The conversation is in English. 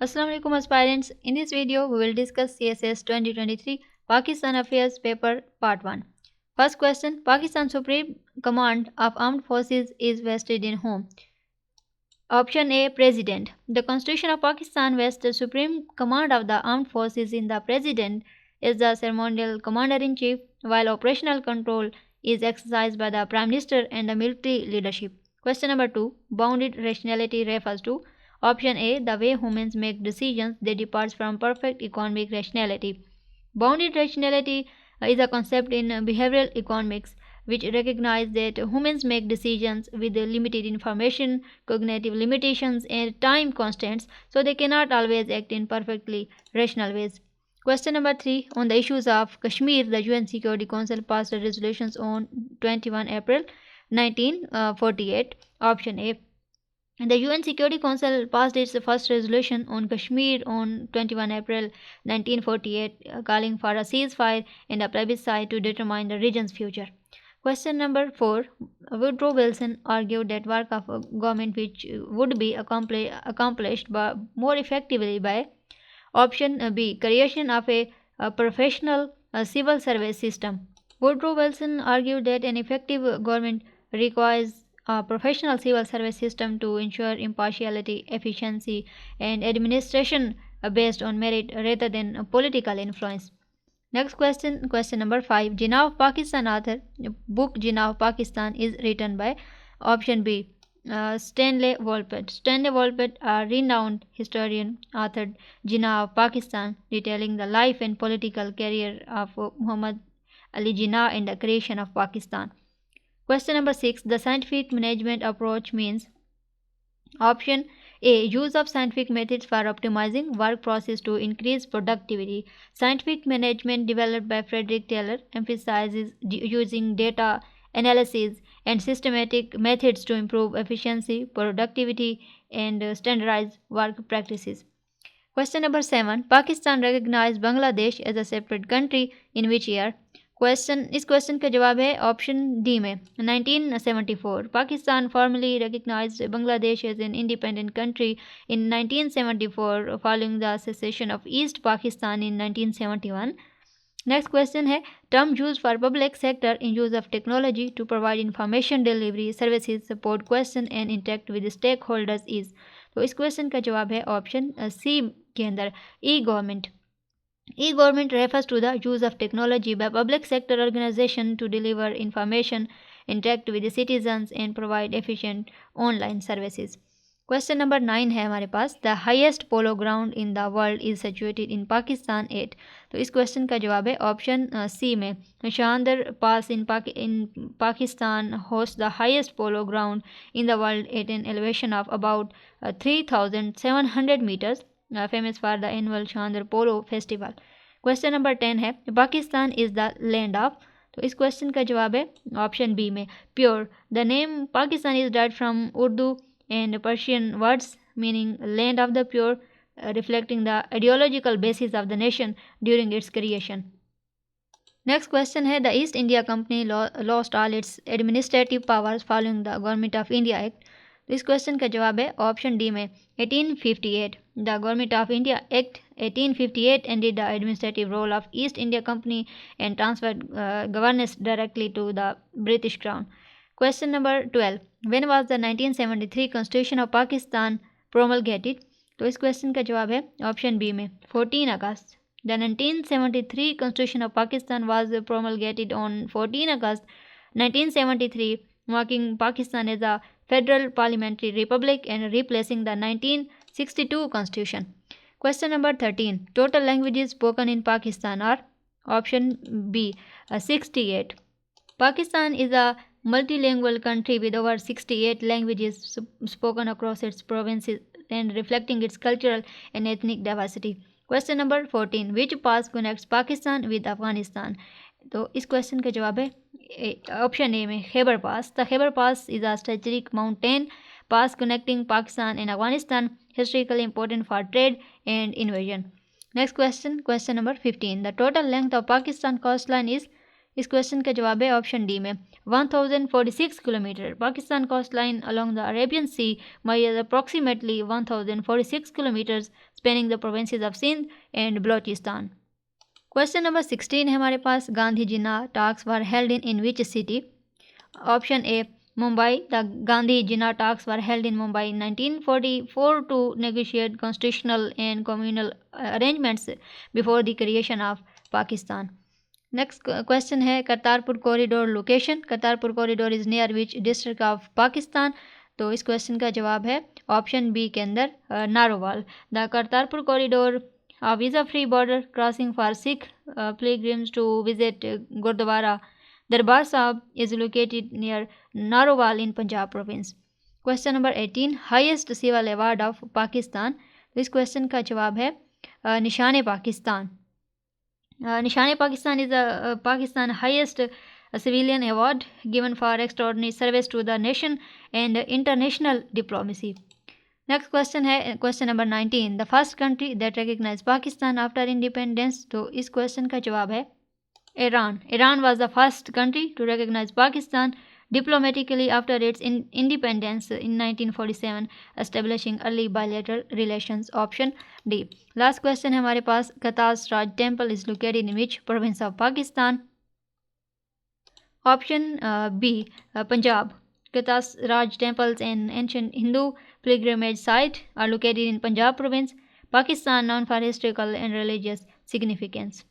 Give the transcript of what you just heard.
Assalamu alaikum aspirants. In this video, we will discuss CSS 2023 Pakistan Affairs Paper Part 1. First question, Pakistan Supreme Command of Armed Forces is vested in whom? Option A, President. The Constitution of Pakistan vests the supreme command of the armed forces in the President is the ceremonial commander-in-chief, while operational control is exercised by the Prime Minister and the military leadership. Question number 2, bounded rationality refers to Option A, the way humans make decisions that departs from perfect economic rationality. Bounded rationality is a concept in behavioral economics which recognizes that humans make decisions with limited information, cognitive limitations, and time constraints, so they cannot always act in perfectly rational ways. Question number 3. On the issues of Kashmir, the UN Security Council passed resolutions on 21 April 1948. Option A. The UN Security Council passed its first resolution on Kashmir on 21 April 1948, calling for a ceasefire and a plebiscite to determine the region's future. Question number 4. Woodrow Wilson argued that work of a government which would be accomplished more effectively by Option B. Creation of a professional civil service system. Woodrow Wilson argued that an effective government requires a professional civil service system to ensure impartiality, efficiency, and administration based on merit rather than political influence. Next question, question number 5. Jinnah of Pakistan author. Book Jinnah of Pakistan is written by Option B. Stanley Wolpert. Stanley Wolpert, a renowned historian, authored Jinnah of Pakistan, detailing the life and political career of Muhammad Ali Jinnah and the creation of Pakistan. Question number 6. The scientific management approach means Option A. Use of scientific methods for optimizing work process to increase productivity. Scientific management developed by Frederick Taylor emphasizes using data analysis and systematic methods to improve efficiency, productivity, and standardize work practices. Question number 7. Pakistan recognized Bangladesh as a separate country in which year? इस question का जवाब है option D में 1974. Pakistan formally recognized Bangladesh as an independent country in 1974 following the secession of East Pakistan in 1971. Next question है term used for public sector in use of technology to provide information delivery services, support question and interact with stakeholders is. तो इस question का जवाब है option C के अंदर e-government. E-government refers to the use of technology by public sector organization to deliver information, interact with the citizens and provide efficient online services. Question number 9 है हमारे पास. The highest polo ground in the world is situated in Pakistan at. तो इस question का जवाब है option C में शानदार पास in Pakistan hosts the highest polo ground in the world at an elevation of about 3,700 meters. Famous for the annual Chandar Polo Festival. Question number 10 है Pakistan is the land of. तो इस question का जवाब है option B में pure. The name Pakistan is derived from Urdu and Persian words meaning land of the pure, reflecting the ideological basis of the nation during its creation. Next question है the East India Company lost all its administrative powers following the Government of India Act. तो इस question का जवाब है option D में 1858. The government of India act 1858 ended the administrative role of East India Company and transferred governance directly to the British Crown. Question number 12. When was the 1973 Constitution of Pakistan promulgated? तो इस question का जवाब है option B में 14 अगस्त. The 1973 Constitution of Pakistan was promulgated on 14 August 1973, marking Pakistan as a federal parliamentary republic and replacing the 1962 Constitution. Question number 13. Total languages spoken in Pakistan are option B 68. Pakistan is a multilingual country with over 68 languages spoken across its provinces and reflecting its cultural and ethnic diversity. Question number 14. Which pass connects Pakistan with Afghanistan? तो इस question का जवाब है option A में Khyber pass. The Khyber pass is a strategic mountain pass connecting Pakistan and Afghanistan, historically important for trade and invasion. Next question, question number 15. The total length of Pakistan coastline is. इस question का जवाब है option D में 1046 km. Pakistan coastline along the Arabian Sea measures approximately 1046 km, spanning the provinces of Sindh and Balochistan. Question number 16 है हमारे पास. Gandhi Jinnah talks were held in which city? Option A, Mumbai. The Gandhi Jinnah talks were held in Mumbai in 1944 to negotiate constitutional and communal arrangements before the creation of Pakistan. Next question है Kartarpur corridor location. Kartarpur corridor is near which district of Pakistan. तो इस question का जवाब है option B के अंदर Narowal. The Kartarpur corridor a visa-free border crossing for Sikh pilgrims to visit Gurdwara Darbar Sahib is located near Narowal in Punjab province. Question number 18, highest civil award of Pakistan. इस question का जवाब है निशान पाकिस्तान. निशान Pakistan is a Pakistan highest civilian award given for extraordinary service to the nation and international diplomacy. Next question है question number 19, the first country that recognise Pakistan after independence. तो इस question का जवाब है Iran. Iran was the first country to recognise Pakistan diplomatically after its independence in 1947, establishing early bilateral relations. Option D. Last question है हमारे पास, Katas Raj temple is located in which province of Pakistan. Option B, Punjab. Katas Raj temples and ancient Hindu pilgrimage site are located in Punjab province, Pakistan, known for historical and religious significance.